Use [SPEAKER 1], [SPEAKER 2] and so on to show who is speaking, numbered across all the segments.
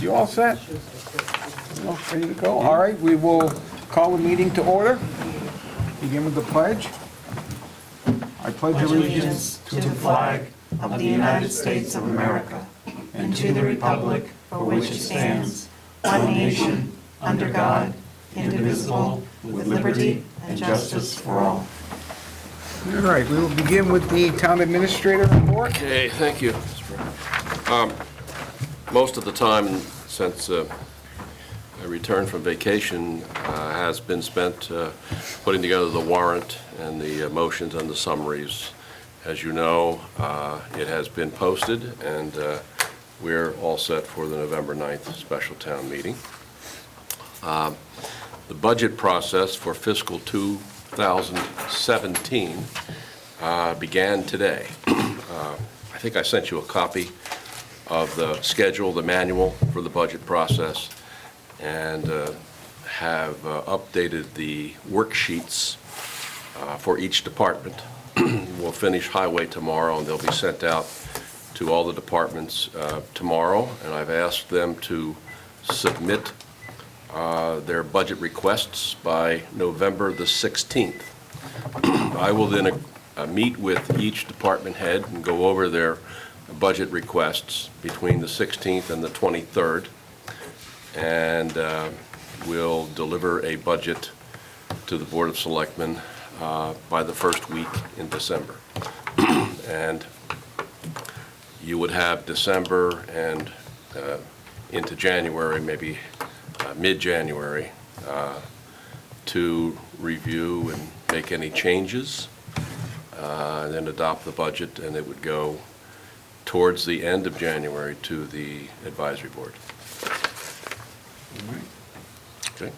[SPEAKER 1] You all set? All ready to go? All right, we will call the meeting to order. Begin with the pledge. I pledge allegiance
[SPEAKER 2] to the flag of the United States of America and to the republic for which it stands, one nation, under God, indivisible, with liberty and justice for all.
[SPEAKER 1] All right, we will begin with the town administrator report.
[SPEAKER 3] Okay, thank you. Most of the time since I returned from vacation has been spent putting together the warrant and the motions and the summaries. As you know, it has been posted, and we're all set for the November 9th special town meeting. The budget process for fiscal 2017 began today. I think I sent you a copy of the schedule, the manual for the budget process, and have updated the worksheets for each department. We'll finish highway tomorrow, and they'll be sent out to all the departments tomorrow, and I've asked them to submit their budget requests by November the 16th. I will then meet with each department head and go over their budget requests between the 16th and the 23rd, and we'll deliver a budget to the Board of Selectmen by the first week in December. And you would have December and into January, maybe mid-January, to review and make any changes, and then adopt the budget, and it would go towards the end of January to the advisory board. Okay.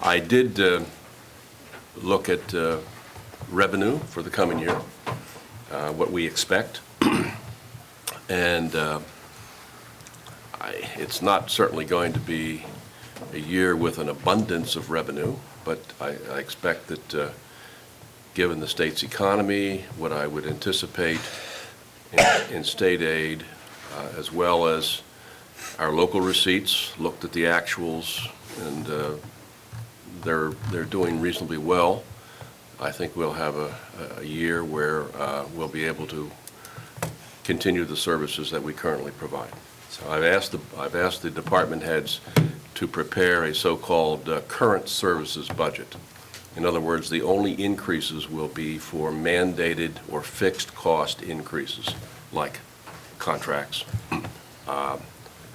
[SPEAKER 3] I did look at revenue for the coming year, what we expect, and it's not certainly going to be a year with an abundance of revenue, but I expect that given the state's economy, what I would anticipate in state aid, as well as our local receipts, looked at the actuals, and they're doing reasonably well. I think we'll have a year where we'll be able to continue the services that we currently provide. So I've asked the department heads to prepare a so-called current services budget. In other words, the only increases will be for mandated or fixed cost increases, like contracts,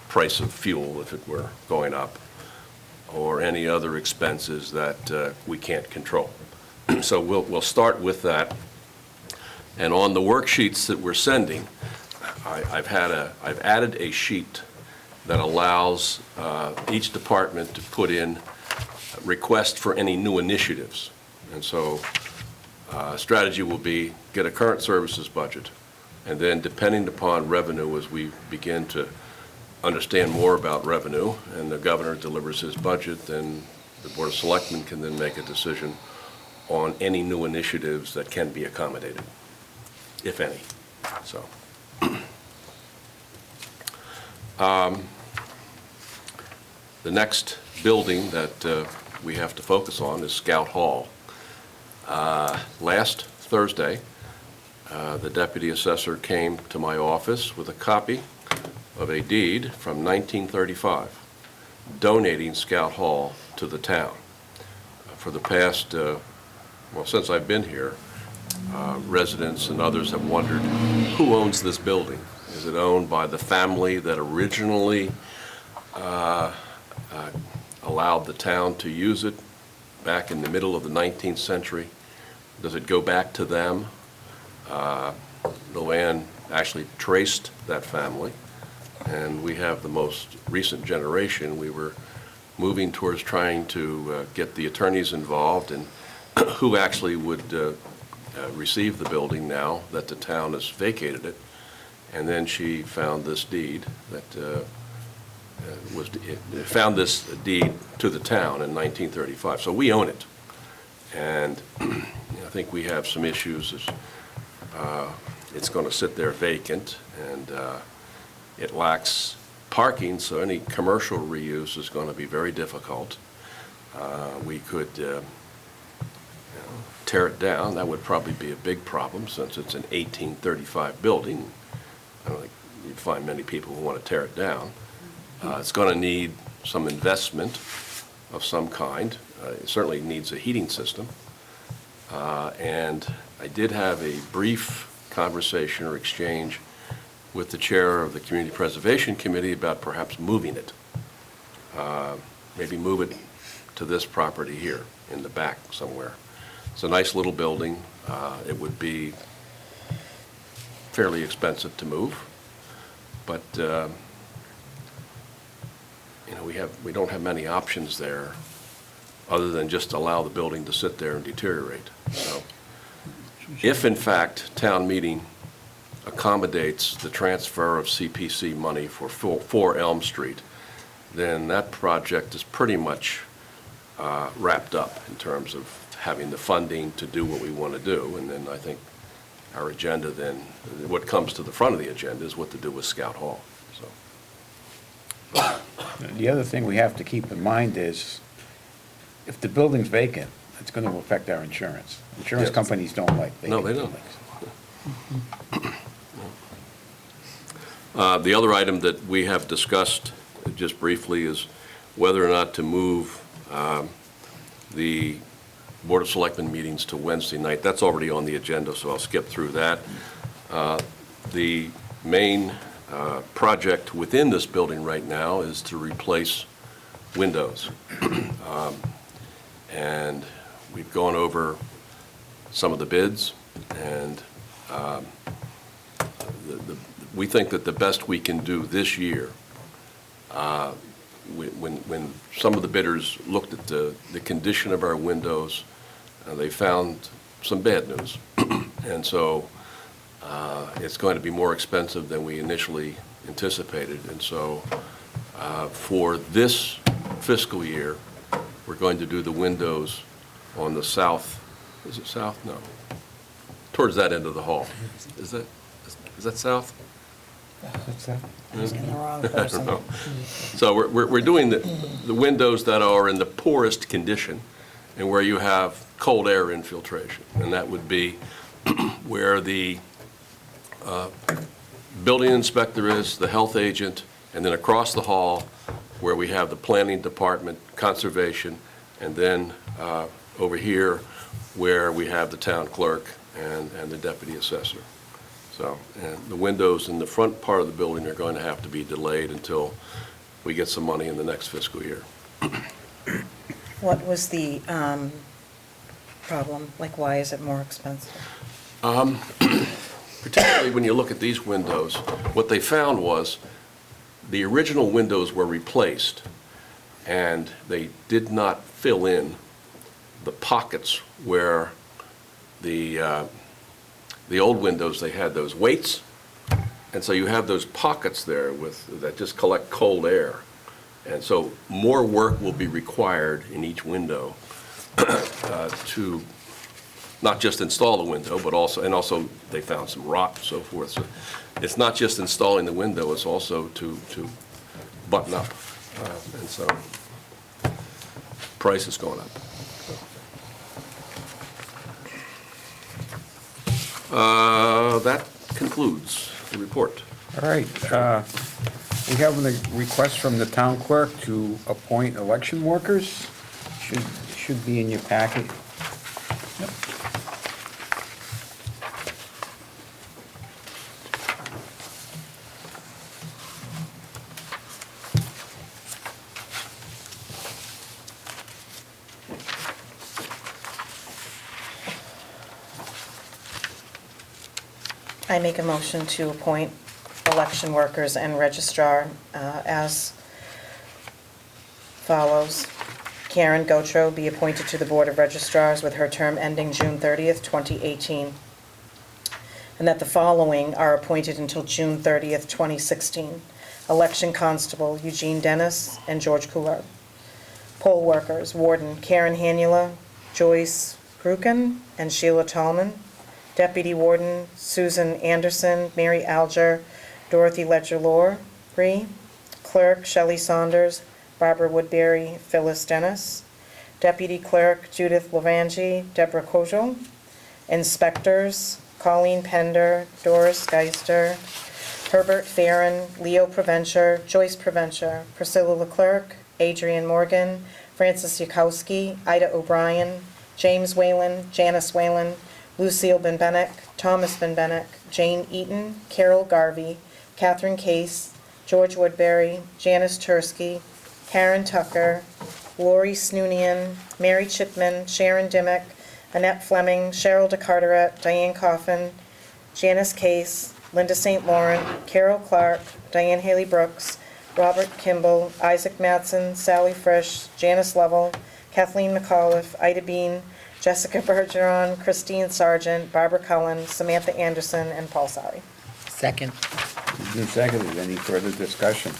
[SPEAKER 3] price of fuel if it were going up, or any other expenses that we can't control. So we'll start with that. And on the worksheets that we're sending, I've added a sheet that allows each department to put in request for any new initiatives. And so strategy will be get a current services budget, and then depending upon revenue, as we begin to understand more about revenue and the governor delivers his budget, then the Board of Selectmen can then make a decision on any new initiatives that can be accommodated, if any. So the next building that we have to focus on is Scout Hall. Last Thursday, the deputy assessor came to my office with a copy of a deed from 1935 donating Scout Hall to the town. For the past, since I've been here, residents and others have wondered who owns this building. Is it owned by the family that originally allowed the town to use it back in the middle of the 19th century? Does it go back to them? Luann actually traced that family, and we have the most recent generation. We were moving towards trying to get the attorneys involved and who actually would receive the building now that the town has vacated it. And then she found this deed that found this deed to the town in 1935. So we own it, and I think we have some issues. It's going to sit there vacant, and It lacks parking, so any commercial reuse is going to be very difficult. We could tear it down. That would probably be a big problem since it's an 1835 building. I don't think you'd find many people who want to tear it down. It's going to need some investment of some kind. It certainly needs a heating system. And I did have a brief conversation or exchange with the chair of the Community Preservation Committee about perhaps moving it. Maybe move it to this property here in the back somewhere. It's a nice little building. It would be fairly expensive to move, but we don't have many options there other than just allow the building to sit there and deteriorate. So if in fact town meeting accommodates the transfer of CPC money for 4 Elm Street, then that project is pretty much wrapped up in terms of having the funding to do what we want to do. And then I think our agenda then, what comes to the front of the agenda is what to do with Scout Hall. So.
[SPEAKER 1] The other thing we have to keep in mind is, if the building's vacant, it's going to affect our insurance. Insurance
[SPEAKER 3] Yeah.
[SPEAKER 1] companies don't like vacant
[SPEAKER 3] No, they don't.
[SPEAKER 1] buildings.
[SPEAKER 3] The other item that we have discussed just briefly is whether or not to move the Board of Selectmen meetings to Wednesday night. That's already on the agenda, so I'll skip through that. The main project within this building right now is to replace windows. And we've gone over some of the bids, and we think that the best we can do this year, when some of the bidders looked at the condition of our windows, they found some bad news. And so it's going to be more expensive than we initially anticipated. And so for this fiscal year, we're going to do the windows on the south, is it south? No. Towards that end of the hall. Is that south?
[SPEAKER 2] Asking the wrong
[SPEAKER 3] I
[SPEAKER 2] person.
[SPEAKER 3] don't know. So we're doing the windows that are in the poorest condition and where you have cold air infiltration. And that would be where the building inspector is, the health agent, and then across the hall where we have the planning department, conservation, and then over here where we have the town clerk and the deputy assessor. So, and the windows in the front part of the building are going to have to be delayed until we get some money in the next fiscal year.
[SPEAKER 2] What was the problem? Like, why is it more expensive?
[SPEAKER 3] Particularly when you look at these windows, what they found was the original windows were replaced and they did not fill in the pockets where the old windows, they had those weights, and so you have those pockets there that just collect cold air. And so more work will be required in each window to not just install the window, but also they found some rot and so forth. So it's not just installing the window, it's also to button up. And so price is going up. That concludes the report.
[SPEAKER 1] All right. We have a request from the town clerk to appoint election workers. Should be in your packet. Yep.
[SPEAKER 2] I make a motion to appoint election workers and registrar as follows. Karen Gotro be appointed to the Board of Registrars with her term ending June 30th, 2018. And that the following are appointed until June 30th, 2016. Election Constable Eugene Dennis and George Coular. Poll workers, Warden Karen Hanula, Joyce Gruken, and Sheila Tallman. Deputy Warden Susan Anderson, Mary Alger, Dorothy Ledger-Lore, 3. Clerk, Shelley Saunders, Barbara Woodbury, Phyllis Dennis. Deputy Clerk, Judith Lavangi, Deborah Kojal. Inspectors, Colleen Pender, Doris Geister, Herbert Farren, Leo Provencher, Joyce Provencher, Priscilla Leclerc, Adrian Morgan, Francis Yakowski, Ida O'Brien, James Whalen, Janice Whalen, Lucille Benbenek, Thomas Benbenek, Jane Eaton, Carol Garvey, Catherine Case, George Woodbury, Janice Tursky, Karen Tucker, Lori Snoonian, Mary Chipman, Sharon Dimmock, Annette Fleming, Cheryl DeCarteret, Diane Coffin, Janice Case, Linda St. Laurent, Carol Clark, Diane Haley Brooks, Robert Kimball, Isaac Mattson, Sally Frisch, Janice Lovell, Kathleen McAuliffe, Ida Bean, Jessica Bergeron, Christine Sargent, Barbara Cullen, Samantha Anderson, and Paul Sari.
[SPEAKER 4] Second.
[SPEAKER 1] Moved and seconded. Any further discussion?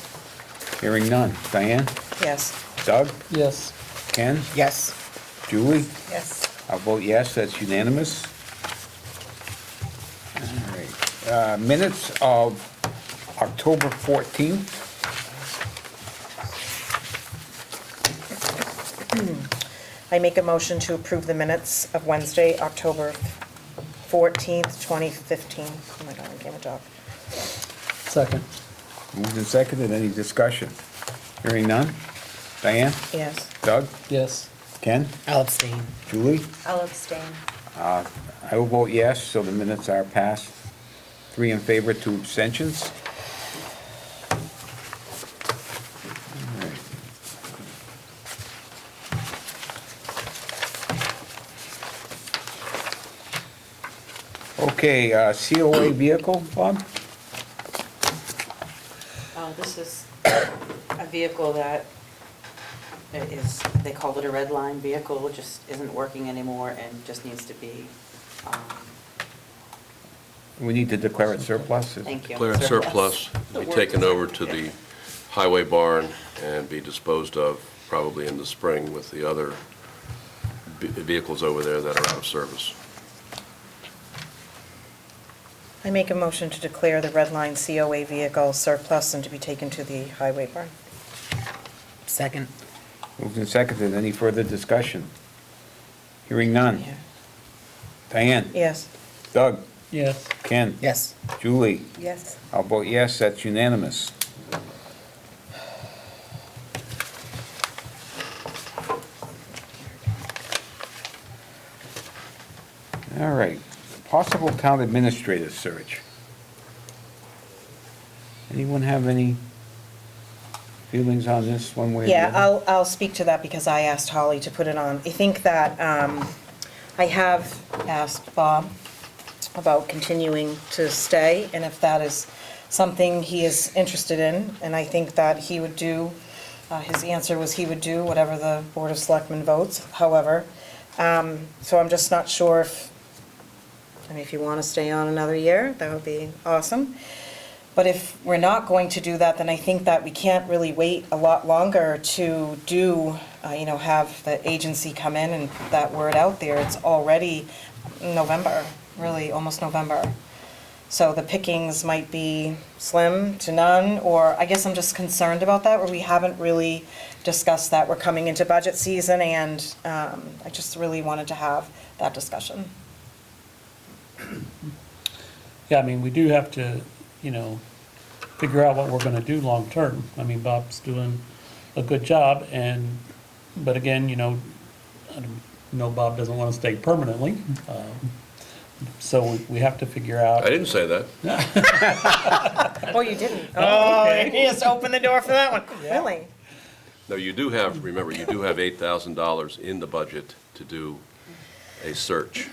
[SPEAKER 1] Hearing none. Diane?
[SPEAKER 2] Yes.
[SPEAKER 1] Doug?
[SPEAKER 4] Yes.
[SPEAKER 1] Ken?
[SPEAKER 4] Yes.
[SPEAKER 1] Julie?
[SPEAKER 2] Yes.
[SPEAKER 1] I'll vote yes, that's unanimous. All right. Minutes of October 14th.
[SPEAKER 2] I make a motion to approve the minutes of Wednesday, October 14th, 2015. Oh my God, I can't talk.
[SPEAKER 4] Second.
[SPEAKER 1] Moved and seconded. Any discussion? Hearing none. Diane?
[SPEAKER 2] Yes.
[SPEAKER 1] Doug?
[SPEAKER 4] Yes.
[SPEAKER 1] Ken?
[SPEAKER 4] I'll abstain.
[SPEAKER 1] Julie?
[SPEAKER 2] I'll abstain.
[SPEAKER 1] I will vote yes, so the minutes are passed. 3 in favor, 2 abstentions. All right. Okay, COA vehicle, Bob?
[SPEAKER 5] This is a vehicle that is, they call it a red line vehicle, just isn't working anymore and just needs to be,
[SPEAKER 1] We need to declare it surplus?
[SPEAKER 5] thank you.
[SPEAKER 3] Declare it surplus, be taken over to the highway barn and be disposed of probably in the spring with the other vehicles over there that are out of service.
[SPEAKER 2] I make a motion to declare the red line COA vehicle surplus and to be taken to the highway barn.
[SPEAKER 4] Second.
[SPEAKER 1] Moved and seconded. Any further discussion? Hearing none.
[SPEAKER 2] Yeah.
[SPEAKER 1] Diane?
[SPEAKER 2] Yes.
[SPEAKER 1] Doug?
[SPEAKER 4] Yes.
[SPEAKER 1] Ken?
[SPEAKER 4] Yes.
[SPEAKER 1] Julie?
[SPEAKER 2] Yes.
[SPEAKER 1] I'll vote yes, that's unanimous. All right, possible town administrator search. Anyone have any feelings on this one way or the
[SPEAKER 2] Yeah,
[SPEAKER 1] other?
[SPEAKER 2] I'll speak to that because I asked Holly to put it on. I think that I have asked Bob about continuing to stay, and if that is something he is interested in, and I think that he would do, his answer was he would do whatever the Board of Selectmen votes, however. So I'm just not sure if you want to stay on another year, that would be awesome. But if we're not going to do that, then I think that we can't really wait a lot longer to do, have the agency come in and put that word out there. It's already November, really, almost November. So the pickings might be slim to none, or I guess I'm just concerned about that, where we haven't really discussed that. We're coming into budget season, and I just really wanted to have that discussion.
[SPEAKER 6] Yeah, I mean, we do have to, figure out what we're gonna do long-term. I mean, Bob's doing a good job, but again, I know Bob doesn't wanna stay permanently. So we have to figure out.
[SPEAKER 3] I didn't say that.
[SPEAKER 2] Oh, you didn't?
[SPEAKER 6] Oh, okay.
[SPEAKER 2] You just opened the door for that one. Really?
[SPEAKER 3] No, you do have, remember, you do have $8,000 in the budget to do a search.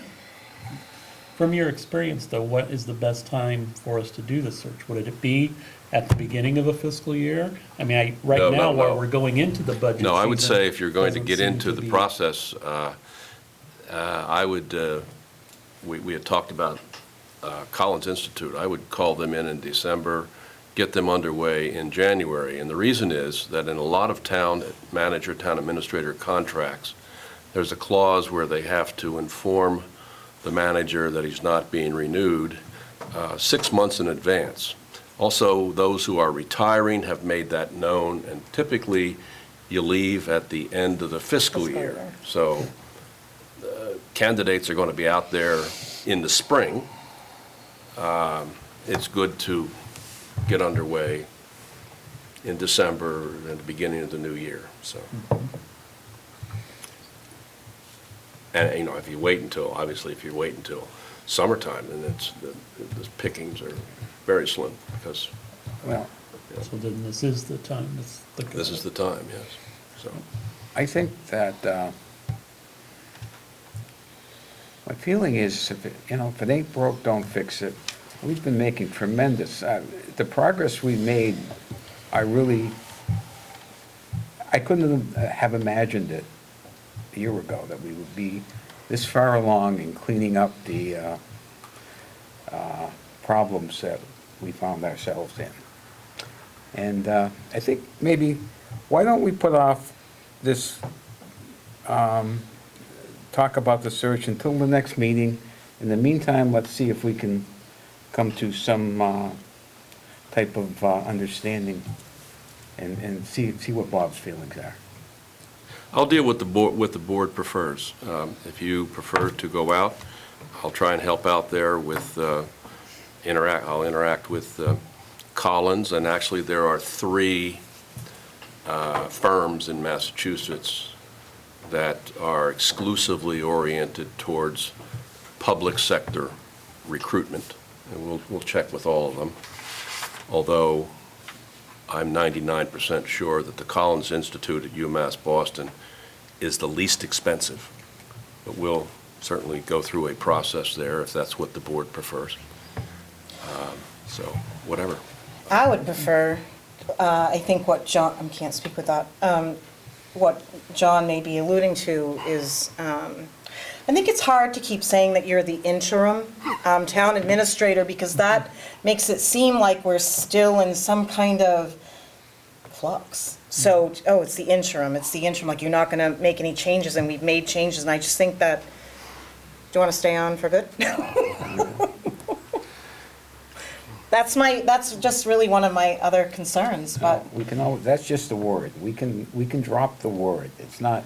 [SPEAKER 6] From your experience, though, what is the best time for us to do the search? Would it be at the beginning of a fiscal year? I mean, right
[SPEAKER 3] No,
[SPEAKER 6] now,
[SPEAKER 3] no,
[SPEAKER 6] while
[SPEAKER 3] no.
[SPEAKER 6] we're going into the budget
[SPEAKER 3] No, I would
[SPEAKER 6] season,
[SPEAKER 3] say if you're going to
[SPEAKER 6] doesn't
[SPEAKER 3] get
[SPEAKER 6] seem
[SPEAKER 3] into
[SPEAKER 6] to
[SPEAKER 3] the
[SPEAKER 6] be-
[SPEAKER 3] process, I would, we had talked about Collins Institute. I would call them in December, get them underway in January. And the reason is that in a lot of town manager, town administrator contracts, there's a clause where they have to inform the manager that he's not being renewed 6 months in advance. Also, those who are retiring have made that known, and typically, you leave at the end of the fiscal year. So candidates are going to be out there in the spring. It's good to get underway in December and the beginning of the new year, so. And, you know, if you wait until, obviously, if you wait until summertime, then the pickings are very slim, because
[SPEAKER 1] Well,
[SPEAKER 6] So then this is the time,
[SPEAKER 3] this is the time, yes, so.
[SPEAKER 1] I think that, my feeling is, if it ain't broke, don't fix it. We've been making tremendous, the progress we made, I couldn't have imagined it a year ago, that we would be this far along in cleaning up the problems that we found ourselves in. And I think maybe, why don't we put off this, talk about the search until the next meeting? In the meantime, let's see if we can come to some type of understanding and see what Bob's feelings are.
[SPEAKER 3] I'll deal with what the board prefers. If you prefer to go out, I'll try and help out there with, I'll interact with Collins, and actually there are 3 firms in Massachusetts that are exclusively oriented towards public sector recruitment, and we'll check with all of them, although I'm 99% sure that the Collins Institute at UMass Boston is the least expensive, but we'll certainly go through a process there if that's what the board prefers. So, whatever.
[SPEAKER 2] I would prefer, I think what John, I can't speak with that, what John may be alluding to is, I think it's hard to keep saying that you're the interim town administrator, because that makes it seem like we're still in some kind of flux. So, oh, it's the interim, like you're not gonna make any changes, and we've made changes, and I just think that, do you wanna stay on for good? That's just really one of my other concerns, but.
[SPEAKER 1] We can that's just the word. We can drop the word. It's not,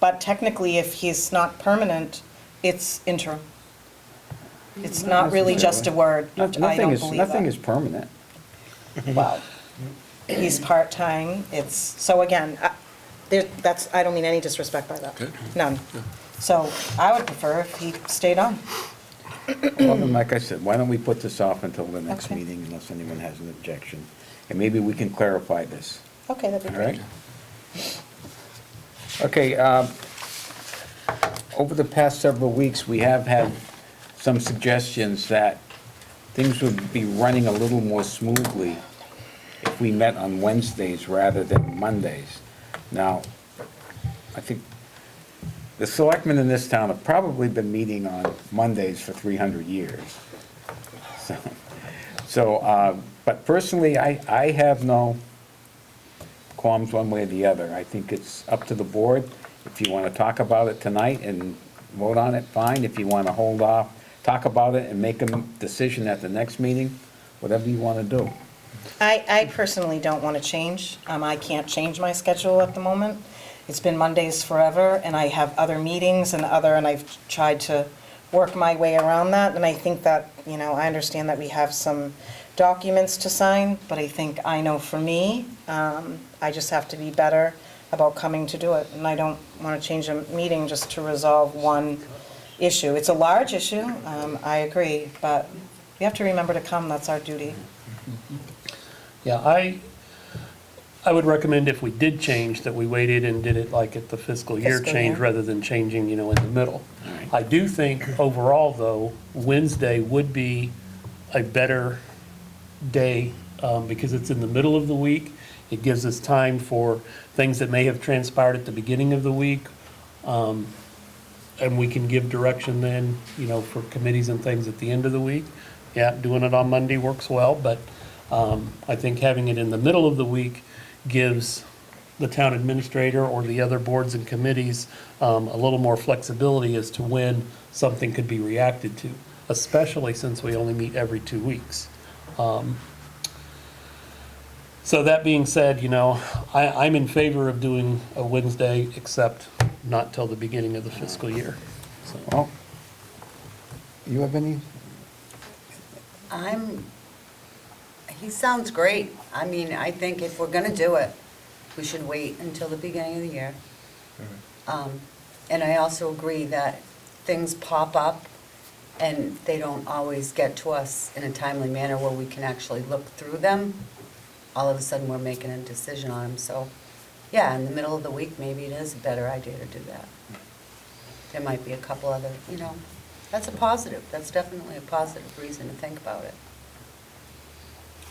[SPEAKER 2] But technically, if he's not permanent, it's interim. It's not really just a word. I don't believe that.
[SPEAKER 1] nothing is permanent.
[SPEAKER 2] Well, he's part-time, so again, I don't mean any disrespect by that.
[SPEAKER 3] Okay.
[SPEAKER 2] None. So I would prefer if he stayed on.
[SPEAKER 1] Well, then, like I said, why don't we put this off until the next
[SPEAKER 2] Okay.
[SPEAKER 1] meeting, unless anyone has an objection? And maybe we can clarify this,
[SPEAKER 2] Okay, that'd be
[SPEAKER 1] all
[SPEAKER 2] great.
[SPEAKER 1] right? Okay, over the past several weeks, we have had some suggestions that things would be running a little more smoothly if we met on Wednesdays rather than Mondays. Now, I think the selectmen in this town have probably been meeting on Mondays for 300 years. But personally, I have no qualms one way or the other. I think it's up to the board. If you want to talk about it tonight and vote on it, fine. If you want to hold off, talk about it and make a decision at the next meeting, whatever you want to do.
[SPEAKER 2] I personally don't want to change. I can't change my schedule at the moment. It's been Mondays forever, and I have other meetings and I've tried to work my way around that, and I think that, I understand that we have some documents to sign, but I know for me, I just have to be better about coming to do it, and I don't want to change a meeting just to resolve one issue. It's a large issue, I agree, but we have to remember to come, that's our duty.
[SPEAKER 6] Yeah, I would recommend if we did change, that we waited and did it like at the fiscal year
[SPEAKER 2] Fiscal
[SPEAKER 6] change,
[SPEAKER 2] year.
[SPEAKER 6] rather than changing, in the middle. I do think overall, though, Wednesday would be a better day, because it's in the middle of the week. It gives us time for things that may have transpired at the beginning of the week. And we can give direction then, for committees and things at the end of the week. Yeah, doing it on Monday works well, but I think having it in the middle of the week gives the town administrator or the other boards and committees a little more flexibility as to when something could be reacted to, especially since we only meet every 2 weeks. So that being said, you know, I'm in favor of doing a Wednesday, except not till the beginning of the fiscal year. So,
[SPEAKER 1] Well, you have any?
[SPEAKER 2] He sounds great. I mean, I think if we're gonna do it, we should wait until the beginning of the year. And I also agree that things pop up and they don't always get to us in a timely manner where we can actually look through them. All of a sudden, we're making a decision on them, so, yeah, in the middle of the week, maybe it is a better idea to do that. There might be a couple other, you know, that's a positive, that's definitely a positive reason to think about it.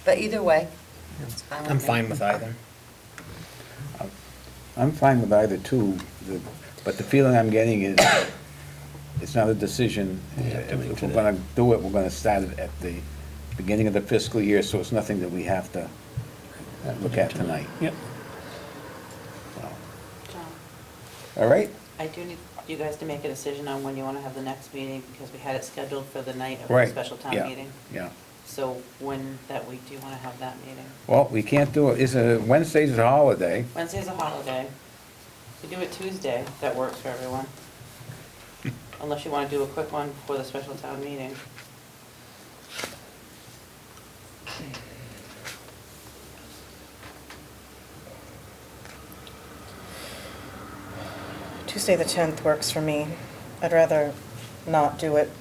[SPEAKER 2] But either way, it's fine with me.
[SPEAKER 4] I'm fine with either.
[SPEAKER 1] I'm fine with either too, but the feeling I'm getting is it's not a decision.
[SPEAKER 6] We have to make
[SPEAKER 1] If we're
[SPEAKER 6] today.
[SPEAKER 1] gonna do it, we're gonna start it at the beginning of the fiscal year, so it's nothing that we have to look at tonight.
[SPEAKER 6] Yep.
[SPEAKER 5] John,
[SPEAKER 1] All right?
[SPEAKER 5] I do need you guys to make a decision on when you want to have the next meeting, because we had it scheduled for the night of the
[SPEAKER 1] Right.
[SPEAKER 5] special
[SPEAKER 1] Yeah,
[SPEAKER 5] town meeting.
[SPEAKER 1] Yeah.
[SPEAKER 5] So when that week do you want to have that meeting?
[SPEAKER 1] Well, we can't do it, Wednesday's a holiday.
[SPEAKER 5] Wednesday's a holiday. We do it Tuesday, that works for everyone. Unless you want to do a quick one before the special town meeting.
[SPEAKER 7] Tuesday, the 10th works for me. I'd rather not do it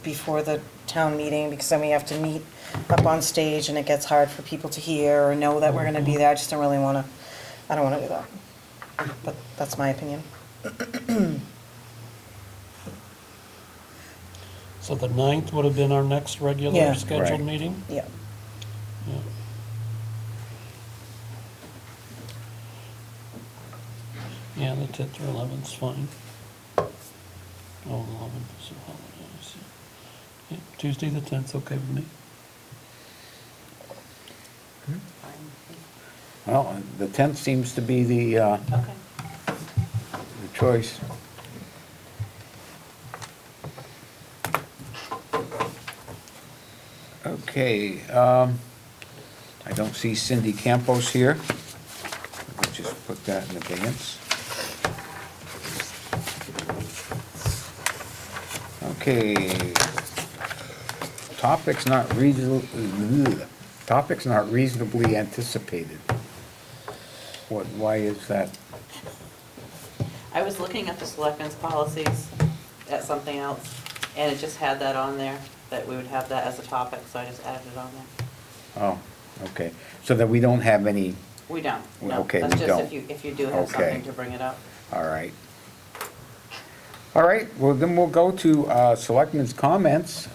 [SPEAKER 7] before the town meeting, because then we have to meet up on stage and it gets hard for people to hear or know that we're gonna be there. I just don't really wanna, I don't wanna do that. But that's my opinion.
[SPEAKER 6] So the 9th would have been our next regular
[SPEAKER 7] Yeah.
[SPEAKER 6] scheduled
[SPEAKER 1] Right.
[SPEAKER 6] meeting?
[SPEAKER 7] Yeah.
[SPEAKER 6] Yeah. Yeah, the 10th or 11th's fine. Oh, 11th is a holiday, I see. Yeah, Tuesday, the 10th, okay with me.
[SPEAKER 1] Well, the 10th seems to be the
[SPEAKER 5] Okay.
[SPEAKER 1] choice. Okay, I don't see Cindy Campos here. Let's just put that in advance. Okay. Topics not reasonably anticipated. Why is that?
[SPEAKER 5] I was looking at the selectmen's policies at something else, and it just had that on there, that we would have that as a topic, so I just added it on there.
[SPEAKER 1] Oh, okay. So that we don't have any,
[SPEAKER 5] We don't, no.
[SPEAKER 1] Okay,
[SPEAKER 5] That's
[SPEAKER 1] we
[SPEAKER 5] just
[SPEAKER 1] don't.
[SPEAKER 5] if you do have
[SPEAKER 1] Okay.
[SPEAKER 5] something to bring it up.
[SPEAKER 1] all right. All right, well, then we'll go to Selectmen's comments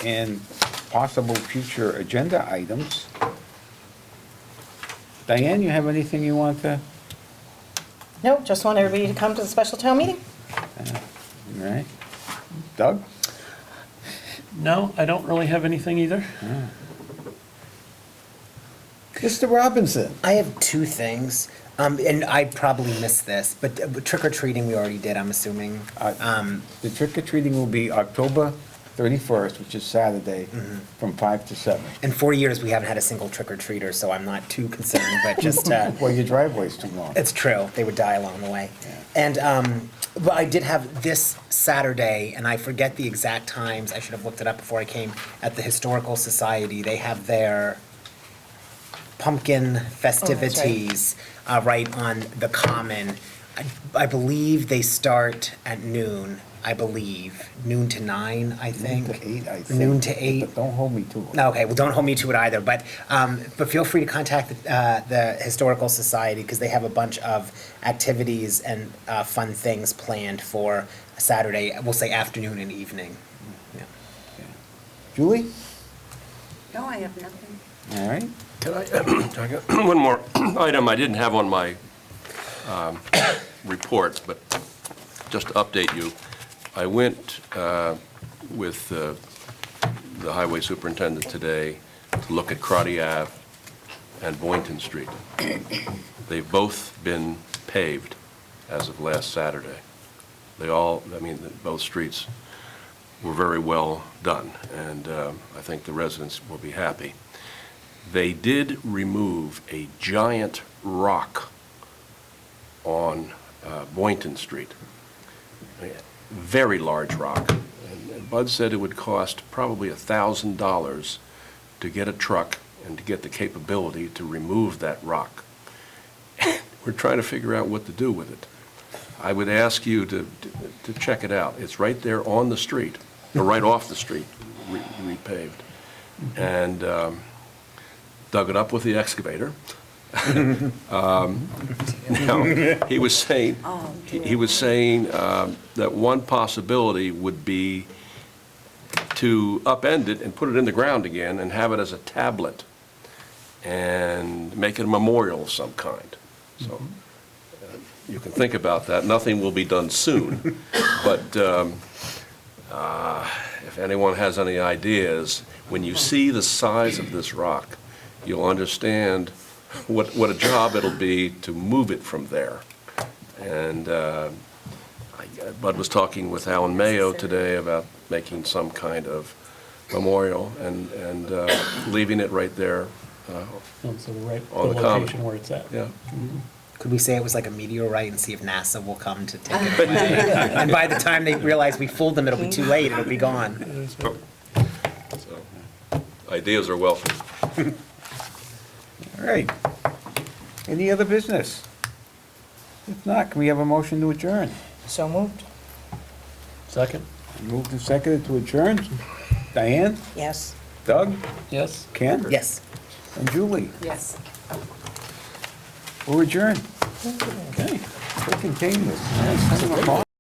[SPEAKER 1] and possible future agenda items. Diane, you have anything you want to?
[SPEAKER 7] No, just want everybody to come to the special town meeting.
[SPEAKER 1] All right. Doug?
[SPEAKER 6] No, I don't really have anything either.
[SPEAKER 1] Mr. Robinson?
[SPEAKER 4] I have two things, and I probably missed this, but trick or treating we already did, I'm assuming.
[SPEAKER 1] The trick or treating will be October 31st, which is Saturday, from 5 to 7.
[SPEAKER 4] In 4 years, we haven't had a single trick or treater, so I'm not too concerned, but just,
[SPEAKER 1] Well, your driveway's too long.
[SPEAKER 4] it's true, they would die along the way.
[SPEAKER 1] Yeah.
[SPEAKER 4] And, but I did have this Saturday, and I forget the exact times, I should have looked it up before I came, at the Historical Society, they have their pumpkin festivities right on the Common. I believe they start at noon, I believe, noon to 9, I think.
[SPEAKER 1] Noon to 8, I think.
[SPEAKER 4] Noon to 8.
[SPEAKER 1] But don't hold me to it.
[SPEAKER 4] Okay, well, don't hold me to it either, but feel free to contact the Historical Society, because they have a bunch of activities and fun things planned for Saturday, we'll say afternoon and evening. Yeah.
[SPEAKER 1] Julie?
[SPEAKER 2] No, I have nothing.
[SPEAKER 1] All right.
[SPEAKER 3] Can I get one more item I didn't have on my report, but just to update you, I went with the highway superintendent today to look at Crotty Ave and Boynton Street. They've both been paved as of last Saturday. They all, I mean, both streets. were very well done, and I think the residents will be happy. They did remove a giant rock on Boynton Street, a very large rock. And Bud said it would cost probably $1,000 to get a truck and to get the capability to remove that rock. We're trying to figure out what to do with it. I would ask you to check it out. It's right there on the street, or right off the street, repaved. And dug it up with the excavator. Now, he was saying, that one possibility would be to upend it and put it in the ground again and have it as a tablet and make it a memorial of some kind. So you can think about that. Nothing will be done soon, but if anyone has any ideas, when you see the size of this rock, you'll understand what a job it'll be to move it from there. And Bud was talking with Alan Mayo today about making some kind of memorial and leaving it right there.
[SPEAKER 6] So right, the
[SPEAKER 3] On the common.
[SPEAKER 6] location where it's at.
[SPEAKER 3] Yeah.
[SPEAKER 4] Could we say it was like a meteorite and see if NASA will come to take it away? And by the time they realize we fooled them, it'll be too late, it'll be gone.
[SPEAKER 3] So, ideas are welcome.
[SPEAKER 1] All right. Any other business? If not, can we have a motion to adjourn?
[SPEAKER 7] So moved?
[SPEAKER 6] Second?
[SPEAKER 1] Moved and seconded to adjourn. Diane?
[SPEAKER 7] Yes.
[SPEAKER 1] Doug?
[SPEAKER 6] Yes?
[SPEAKER 1] Ken?
[SPEAKER 4] Yes.
[SPEAKER 1] And Julie?
[SPEAKER 5] Yes.
[SPEAKER 1] We're adjourned. Okay. We can tame this. 7 o'clock.